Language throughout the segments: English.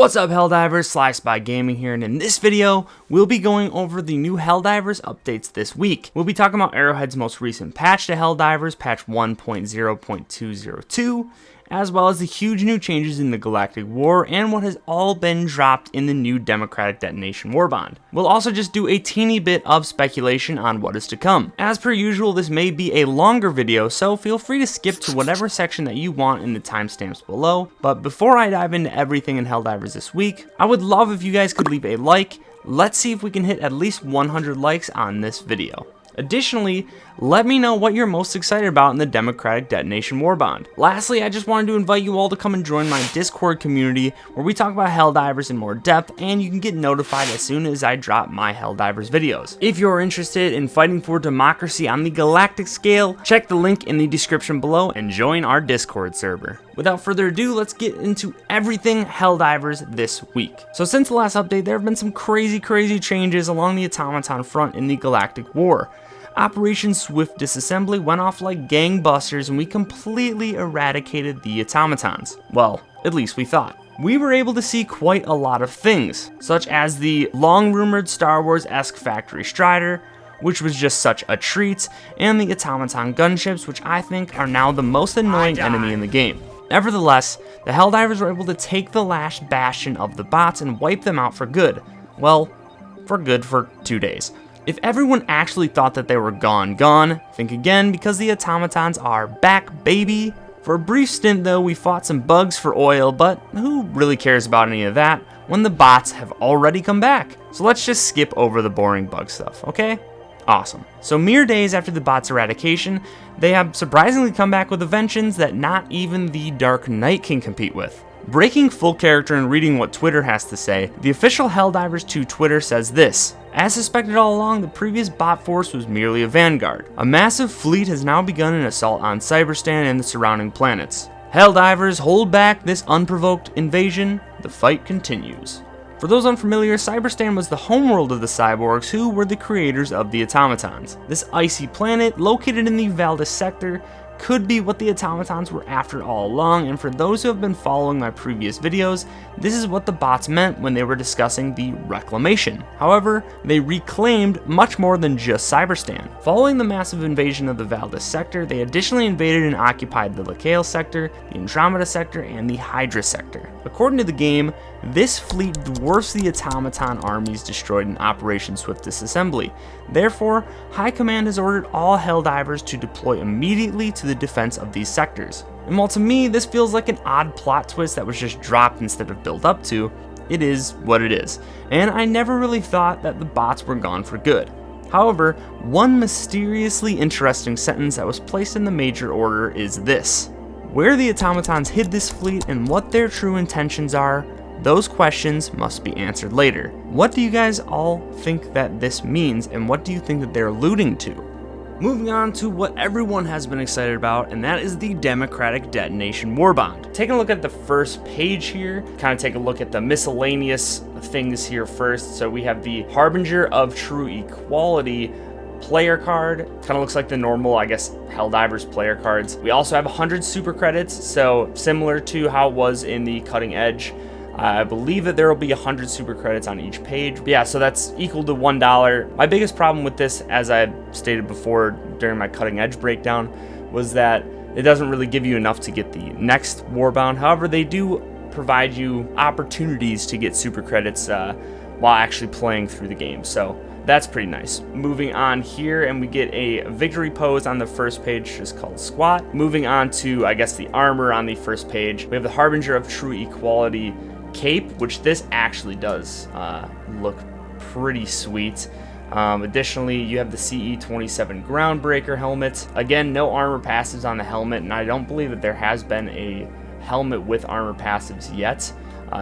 What's up, Helldivers? Sly Spy Gaming here, and in this video, we'll be going over the new Helldivers updates this week. We'll be talking about Arrowhead's most recent patch to Helldivers, patch 1.0.202, as well as the huge new changes in the Galactic War and what has all been dropped in the new Democratic Detonation Warbond. We'll also just do a teeny bit of speculation on what is to come. As per usual, this may be a longer video, so feel free to skip to whatever section that you want in the timestamps below. But before I dive into everything in Helldivers this week, I would love if you guys could leave a like. Let's see if we can hit at least 100 likes on this video. Additionally, let me know what you're most excited about in the Democratic Detonation Warbond. Lastly, I just wanted to invite you all to come and join my Discord community where we talk about Helldivers in more depth, and you can get notified as soon as I drop my Helldivers videos. If you're interested in fighting for democracy on the galactic scale, check the link in the description below and join our Discord server. Without further ado, let's get into everything Helldivers this week. So since the last update, there have been some crazy changes along the automaton front in the Galactic War. Operation Swift Disassembly went off like gangbusters and we completely eradicated the automatons. Well, at least we thought. We were able to see quite a lot of things, such as the long-rumored Star Wars-esque Factory Strider, which was just such a treat, and the automaton gunships, which I think are now the most annoying enemy in the game. Nevertheless, the Helldivers were able to take the last bastion of the bots and wipe them out for good. Well, for good for 2 days. If everyone actually thought that they were gone, think again, because the automatons are back, baby. For a brief stint though, we fought some bugs for oil, but who really cares about any of that when the bots have already come back? So let's just skip over the boring bug stuff, okay? Awesome. So mere days after the bots' eradication, they have surprisingly come back with inventions that not even the Dark Knight can compete with. Breaking full character and reading what Twitter has to say, the official Helldivers 2 Twitter says this: "As suspected all along, the previous bot force was merely a vanguard. A massive fleet has now begun an assault on Cyberstan and the surrounding planets. Helldivers, hold back this unprovoked invasion. The fight continues." For those unfamiliar, Cyberstan was the homeworld of the cyborgs, who were the creators of the automatons. This icy planet, located in the Valdis sector, could be what the automatons were after all along, and for those who have been following my previous videos, this is what the bots meant when they were discussing the reclamation. However, they reclaimed much more than just Cyberstan. Following the massive invasion of the Valdis sector, they additionally invaded and occupied the Lacale sector, the Andromeda sector, and the Hydra sector. According to the game, this fleet dwarfs the automaton armies destroyed in Operation Swift Disassembly. Therefore, High Command has ordered all Helldivers to deploy immediately to the defense of these sectors. And while to me this feels like an odd plot twist that was just dropped instead of built up to, it is what it is, and I never really thought that the bots were gone for good. However, one mysteriously interesting sentence that was placed in the major order is this: where the automatons hid this fleet and what their true intentions are, those questions must be answered later. What do you guys all think that this means, and what do you think that they're alluding to? Moving on to what everyone has been excited about, and that is the Democratic Detonation Warbond. Taking a look at the first page here, kind of take a look at the miscellaneous things here first. So we have the Harbinger of True Equality player card. Kind of looks like the normal, I guess, Helldivers player cards. We also have 100 super credits, so similar to how it was in the Cutting Edge. I believe that there will be 100 super credits on each page. But yeah, so that's equal to $1. My biggest problem with this, as I stated before during my Cutting Edge breakdown, was that it doesn't really give you enough to get the next Warbond. However, they do provide you opportunities to get super credits while actually playing through the game. So that's pretty nice. Moving on here, and we get a victory pose on the first page, just called Squat. Moving on to, I guess, the armor on the first page. We have the Harbinger of True Equality cape, which this actually does look pretty sweet. Additionally, you have the CE-27 Groundbreaker helmet. Again, no armor passives on the helmet, and I don't believe that there has been a helmet with armor passives yet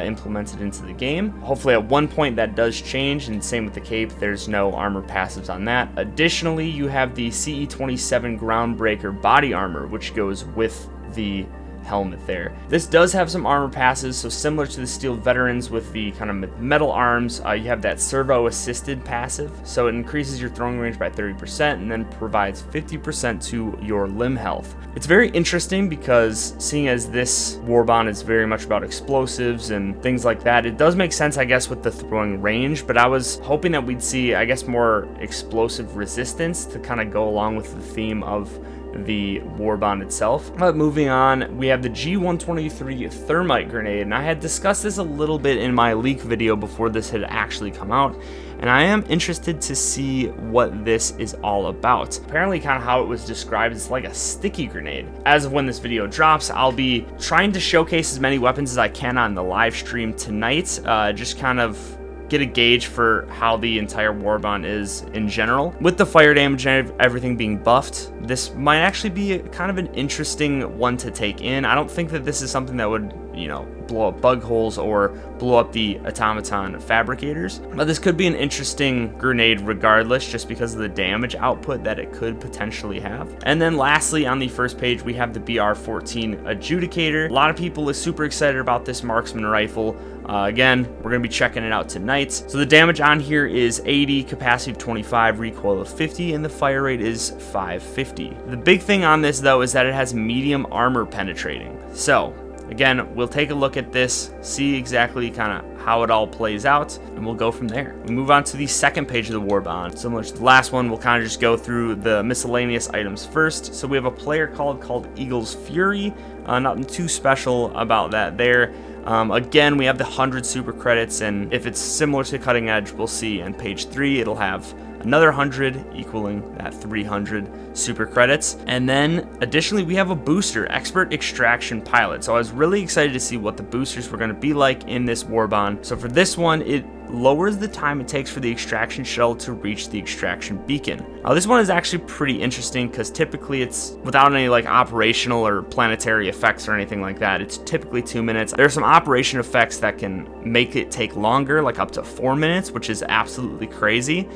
implemented into the game. Hopefully at one point that does change, and same with the cape, there's no armor passives on that. Additionally, you have the CE-27 Groundbreaker body armor, which goes with the helmet there. This does have some armor passes, so similar to the Steel Veterans with the kind of metal arms, you have that servo assisted passive, so it increases your throwing range by 30% and then provides 50% to your limb health. It's very interesting because seeing as this Warbond is very much about explosives and things like that, it does make sense, I guess, with the throwing range, but I was hoping that we'd see, I guess, more explosive resistance to kind of go along with the theme of the Warbond itself. But moving on, we have the G123 Thermite Grenade, and I had discussed this a little bit in my leak video before this had actually come out, and I am interested to see what this is all about. Apparently, kind of how it was described, it's like a sticky grenade. As of when this video drops, I'll be trying to showcase as many weapons as I can on the live stream tonight, just kind of get a gauge for how the entire Warbond is in general. With the fire damage and everything being buffed, this might actually be kind of an interesting one to take in. I don't think that this is something that would, you know, blow up bug holes or blow up the automaton fabricators, but this could be an interesting grenade regardless, just because of the damage output that it could potentially have. And then lastly, on the first page, we have the BR-14 Adjudicator. A lot of people are super excited about this marksman rifle. Again, we're going to be checking it out tonight. So the damage on here is 80, capacity of 25, recoil of 50, and the fire rate is 550. The big thing on this though is that it has medium armor penetrating. So again, we'll take a look at this, see exactly kind of how it all plays out, and we'll go from there. We move on to the second page of the Warbond. Similar to the last one, we'll kind of just go through the miscellaneous items first. So we have a player called Eagle's Fury. Nothing too special about that there. Again, we have the 100 super credits, and if it's similar to Cutting Edge, we'll see on page 3 it'll have another 100 equaling that 300 super credits. And then additionally, we have a booster, Expert Extraction Pilot. So I was really excited to see what the boosters were going to be like in this Warbond. So for this one, it lowers the time it takes for the extraction shuttle to reach the extraction beacon. Now this one is actually pretty interesting because typically it's without any like operational or planetary effects or anything like that. It's typically 2 minutes. There are some operation effects that can make it take longer, like up to 4 minutes, which is absolutely crazy.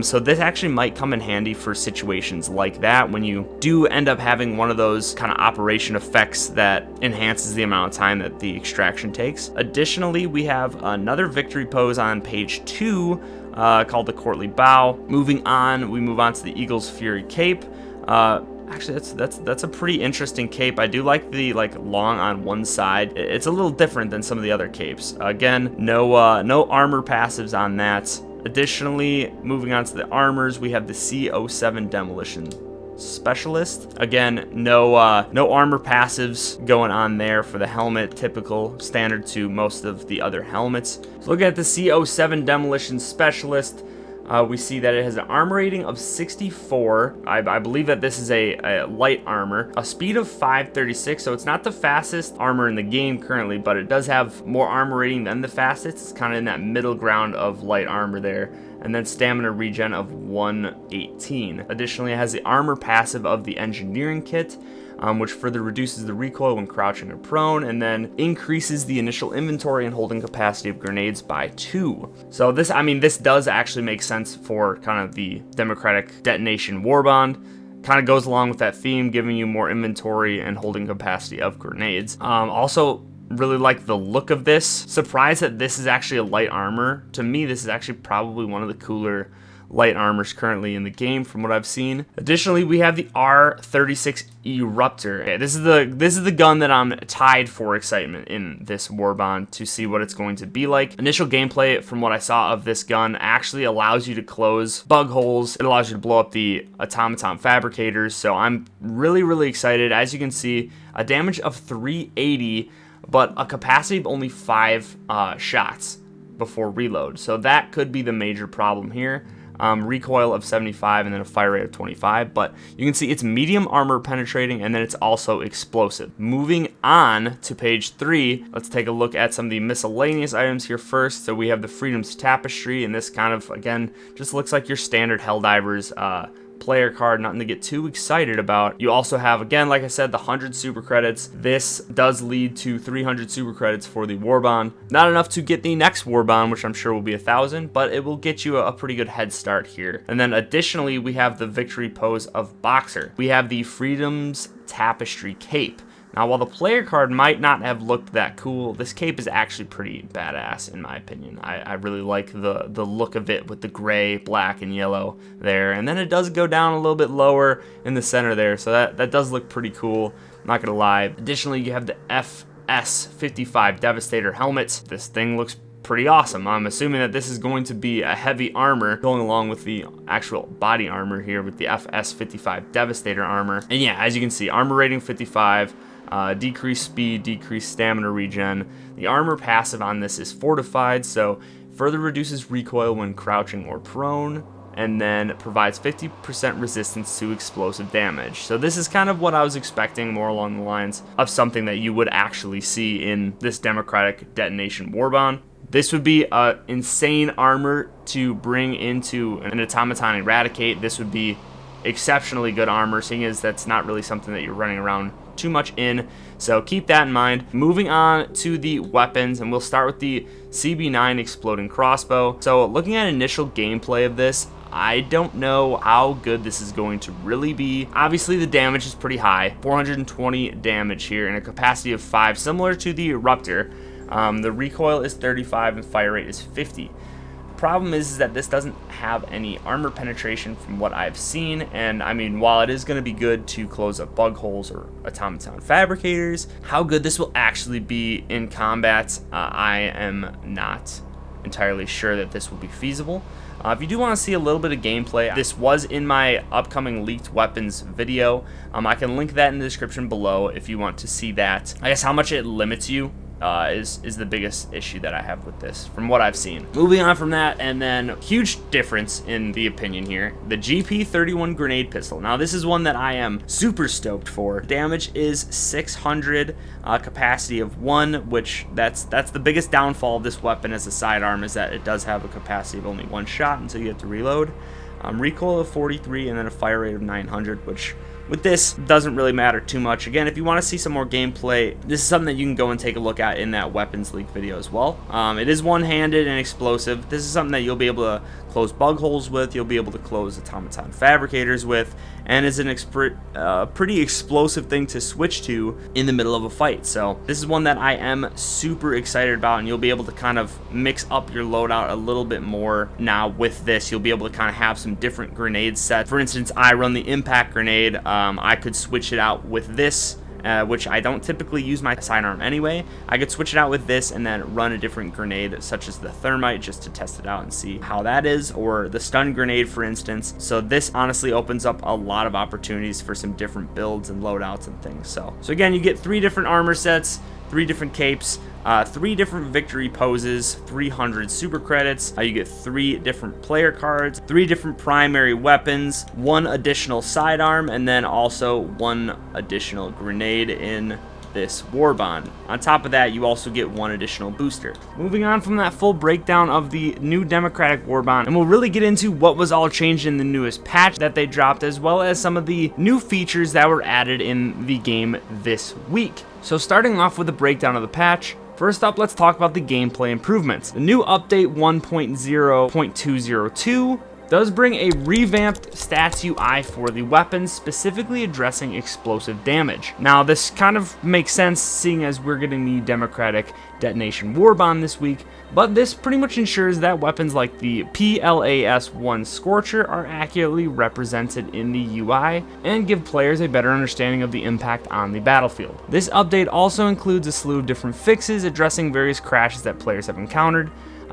So this actually might come in handy for situations like that when you do end up having one of those kind of operation effects that enhances the amount of time that the extraction takes. Additionally, we have another victory pose on page 2 called the Courtly Bow. Moving on, we move on to the Eagle's Fury Cape. Actually, that's a pretty interesting cape. I do like the long on one side. It's a little different than some of the other capes. Again, no armor passives on that. Additionally, moving on to the armors, we have the C07 Demolition Specialist. Again, no armor passives going on there for the helmet, typical, standard to most of the other helmets. So looking at the C07 Demolition Specialist, we see that it has an armor rating of 64. I believe that this is a light armor, a speed of 536, so it's not the fastest armor in the game currently, but it does have more armor rating than the fastest. It's kind of in that middle ground of light armor there. And then stamina regen of 118. Additionally, it has the armor passive of the engineering kit, which further reduces the recoil when crouching or prone, and then increases the initial inventory and holding capacity of grenades by 2. So this, I mean, this does actually make sense for kind of the Democratic Detonation Warbond. Kind of goes along with that theme, giving you more inventory and holding capacity of grenades. Also, really like the look of this. Surprised that this is actually a light armor. To me, this is actually probably one of the cooler light armors currently in the game from what I've seen. Additionally, we have the R36 Eruptor. Okay, this is the gun that I'm tied for excitement in this Warbond to see what it's going to be like. Initial gameplay from what I saw of this gun actually allows you to close bug holes. It allows you to blow up the automaton fabricators. So I'm really excited. As you can see, a damage of 380, but a capacity of only 5 shots before reload. So that could be the major problem here. Recoil of 75 and then a fire rate of 25, but you can see it's medium armor penetrating and then it's also explosive. Moving on to page 3, let's take a look at some of the miscellaneous items here first. So we have the Freedom's Tapestry, and this kind of, again, just looks like your standard Helldivers player card, nothing to get too excited about. You also have, again, like I said, the 100 super credits. This does lead to 300 super credits for the Warbond. Not enough to get the next Warbond, which I'm sure will be 1,000, but it will get you a pretty good head start here. And then additionally, we have the victory pose of Boxer. We have the Freedom's Tapestry Cape. Now, while the player card might not have looked that cool, this cape is actually pretty badass in my opinion. I really like the look of it with the gray, black, and yellow there. And then it does go down a little bit lower in the center there, so that does look pretty cool, I'm not gonna lie. Additionally, you have the FS55 Devastator helmet. This thing looks pretty awesome. I'm assuming that this is going to be a heavy armor going along with the actual body armor here with the FS55 Devastator armor. And yeah, as you can see, armor rating 55, decreased speed, decreased stamina regen. The armor passive on this is fortified, so further reduces recoil when crouching or prone, and then provides 50% resistance to explosive damage. So this is kind of what I was expecting, more along the lines of something that you would actually see in this Democratic Detonation Warbond. This would be insane armor to bring into an Automaton Eradicate. This would be exceptionally good armor, seeing as that's not really something that you're running around too much in. So keep that in mind. Moving on to the weapons, and we'll start with the CB9 Exploding Crossbow. So looking at initial gameplay of this, I don't know how good this is going to really be. Obviously, the damage is pretty high, 420 damage here, and a capacity of 5, similar to the Eruptor. The recoil is 35 and fire rate is 50. Problem is that this doesn't have any armor penetration from what I've seen, and I mean, while it is going to be good to close up bug holes or automaton fabricators, how good this will actually be in combat, I am not entirely sure that this will be feasible. If you do want to see a little bit of gameplay, this was in my upcoming leaked weapons video. I can link that in the description below if you want to see that. I guess how much it limits you is the biggest issue that I have with this from what I've seen. Moving on from that, and then huge difference in the opinion here, the GP31 grenade pistol. Now this is one that I am super stoked for. Damage is 600, capacity of 1, which that's the biggest downfall of this weapon as a sidearm, is that it does have a capacity of only 1 shot until you have to reload. Recoil of 43, and then a fire rate of 900, which with this doesn't really matter too much. Again, if you want to see some more gameplay, this is something that you can go and take a look at in that weapons leak video as well. It is one-handed and explosive. This is something that you'll be able to close bug holes with, you'll be able to close automaton fabricators with, and is an pretty explosive thing to switch to in the middle of a fight. So this is one that I am super excited about, and you'll be able to kind of mix up your loadout a little bit more now with this. You'll be able to kind of have some different grenade sets. For instance, I run the impact grenade. I could switch it out with this, which I don't typically use my sidearm anyway. I could switch it out with this and then run a different grenade, such as the thermite, just to test it out and see how that is, or the stun grenade, for instance. So this honestly opens up a lot of opportunities for some different builds and loadouts and things. So again, you get 3 different armor sets, 3 different capes, 3 different victory poses, 300 super credits. You get 3 different player cards, 3 different primary weapons, 1 additional sidearm, and then also 1 additional grenade in this Warbond. On top of that, you also get 1 additional booster. Moving on from that full breakdown of the new Democratic Warbond, and we'll really get into what was all changed in the newest patch that they dropped, as well as some of the new features that were added in the game this week. So starting off with a breakdown of the patch, first up, let's talk about the gameplay improvements. The new update 1.0.202 does bring a revamped stats UI for the weapons, specifically addressing explosive damage. Now, this kind of makes sense, seeing as we're getting the Democratic Detonation Warbond this week, but this pretty much ensures that weapons like the PLAS-1 Scorcher are accurately represented in the UI and give players a better understanding of the impact on the battlefield. This update also includes a slew of different fixes addressing various crashes that players have encountered.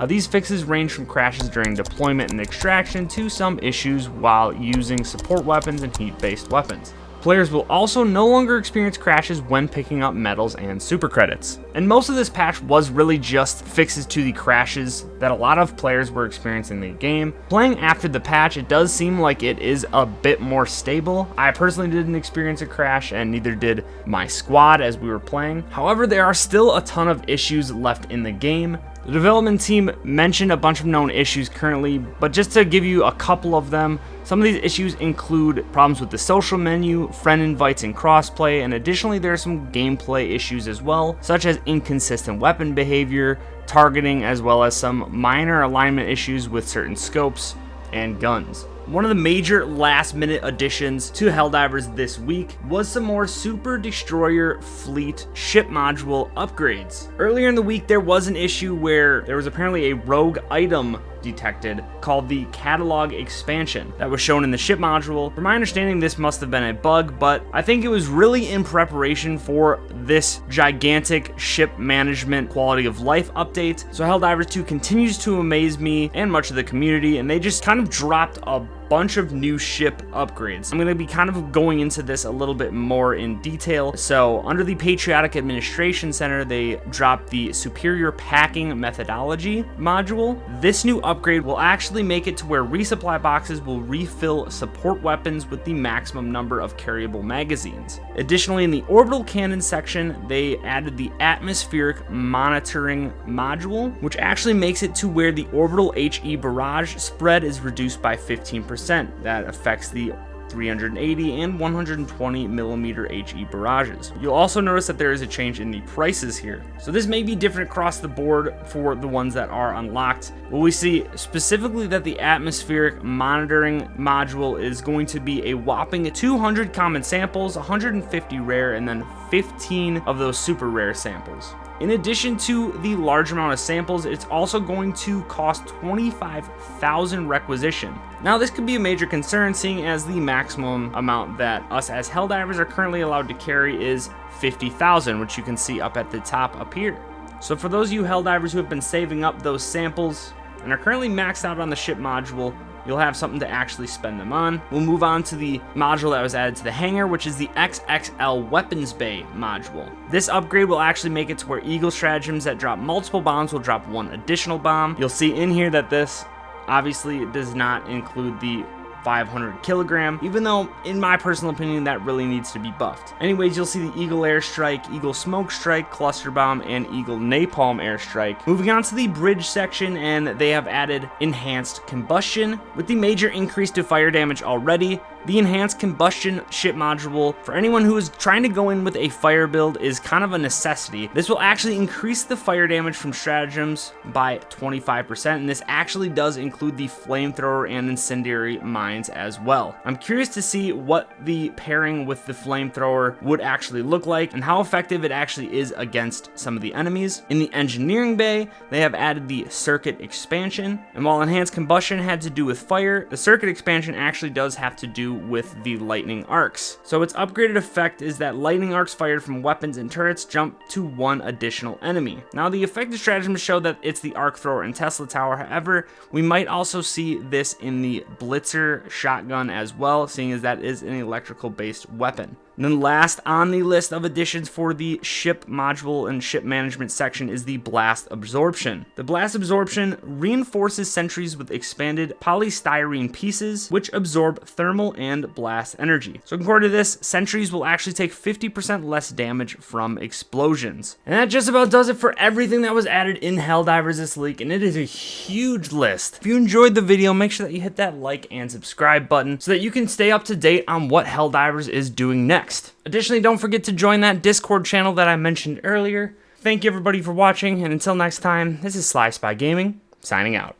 These fixes range from crashes during deployment and extraction to some issues while using support weapons and heat-based weapons. Players will also no longer experience crashes when picking up medals and super credits. And most of this patch was really just fixes to the crashes that a lot of players were experiencing in the game. Playing after the patch, it does seem like it is a bit more stable. I personally didn't experience a crash, and neither did my squad as we were playing. However, there are still a ton of issues left in the game. The development team mentioned a bunch of known issues currently, but just to give you a couple of them, some of these issues include problems with the social menu, friend invites and crossplay, and additionally there are some gameplay issues as well, such as inconsistent weapon behavior, targeting, as well as some minor alignment issues with certain scopes and guns. One of the major last-minute additions to Helldivers this week was some more Super Destroyer Fleet ship module upgrades. Earlier in the week, there was an issue where there was apparently a rogue item detected called the catalog expansion that was shown in the ship module. From my understanding, this must have been a bug, but I think it was really in preparation for this gigantic ship management quality of life update. So Helldivers 2 continues to amaze me and much of the community, and they just kind of dropped a bunch of new ship upgrades. I'm going to be kind of going into this a little bit more in detail. So under the Patriotic Administration Center, they dropped the Superior Packing Methodology module. This new upgrade will actually make it to where resupply boxes will refill support weapons with the maximum number of carryable magazines. Additionally, in the orbital cannon section, they added the Atmospheric Monitoring module, which actually makes it to where the orbital HE barrage spread is reduced by 15%. That affects the 380 and 120 millimeter HE barrages. You'll also notice that there is a change in the prices here. So this may be different across the board for the ones that are unlocked. But we see specifically that the atmospheric monitoring module is going to be a whopping 200 common samples, 150 rare, and then 15 of those super rare samples. In addition to the large amount of samples, it's also going to cost 25,000 requisition. Now, this could be a major concern, seeing as the maximum amount that us as Helldivers are currently allowed to carry is 50,000, which you can see up at the top up here. So for those of you Helldivers who have been saving up those samples and are currently maxed out on the ship module, you'll have something to actually spend them on. We'll move on to the module that was added to the hangar, which is the XXL Weapons Bay module. This upgrade will actually make it to where Eagle stratagems that drop multiple bombs will drop one additional bomb. You'll see in here that this obviously does not include the 500 kilogram, even though in my personal opinion that really needs to be buffed. Anyways, you'll see the Eagle Airstrike, Eagle Smoke Strike, Cluster Bomb, and Eagle Napalm Airstrike. Moving on to the bridge section, and they have added Enhanced Combustion. With the major increase to fire damage already, the Enhanced Combustion ship module, for anyone who is trying to go in with a fire build, is kind of a necessity. This will actually increase the fire damage from stratagems by 25%, and this actually does include the flamethrower and incendiary mines as well. I'm curious to see what the pairing with the flamethrower would actually look like and how effective it actually is against some of the enemies. In the engineering bay, they have added the circuit expansion, and while Enhanced Combustion had to do with fire, the circuit expansion actually does have to do with the lightning arcs. So its upgraded effect is that lightning arcs fired from weapons and turrets jump to one additional enemy. Now, the effective stratagems show that it's the arc thrower and Tesla tower. However, we might also see this in the blitzer shotgun as well, seeing as that is an electrical based weapon. And then last on the list of additions for the ship module and ship management section is the Blast Absorption. The Blast Absorption reinforces sentries with expanded polystyrene pieces, which absorb thermal and blast energy. So according to this, sentries will actually take 50% less damage from explosions. And that just about does it for everything that was added in Helldivers this week, and it is a huge list. If you enjoyed the video, make sure that you hit that like and subscribe button so that you can stay up to date on what Helldivers is doing next. Additionally, don't forget to join that Discord channel that I mentioned earlier. Thank you everybody for watching, and until next time, this is Sly Spy Gaming, signing out.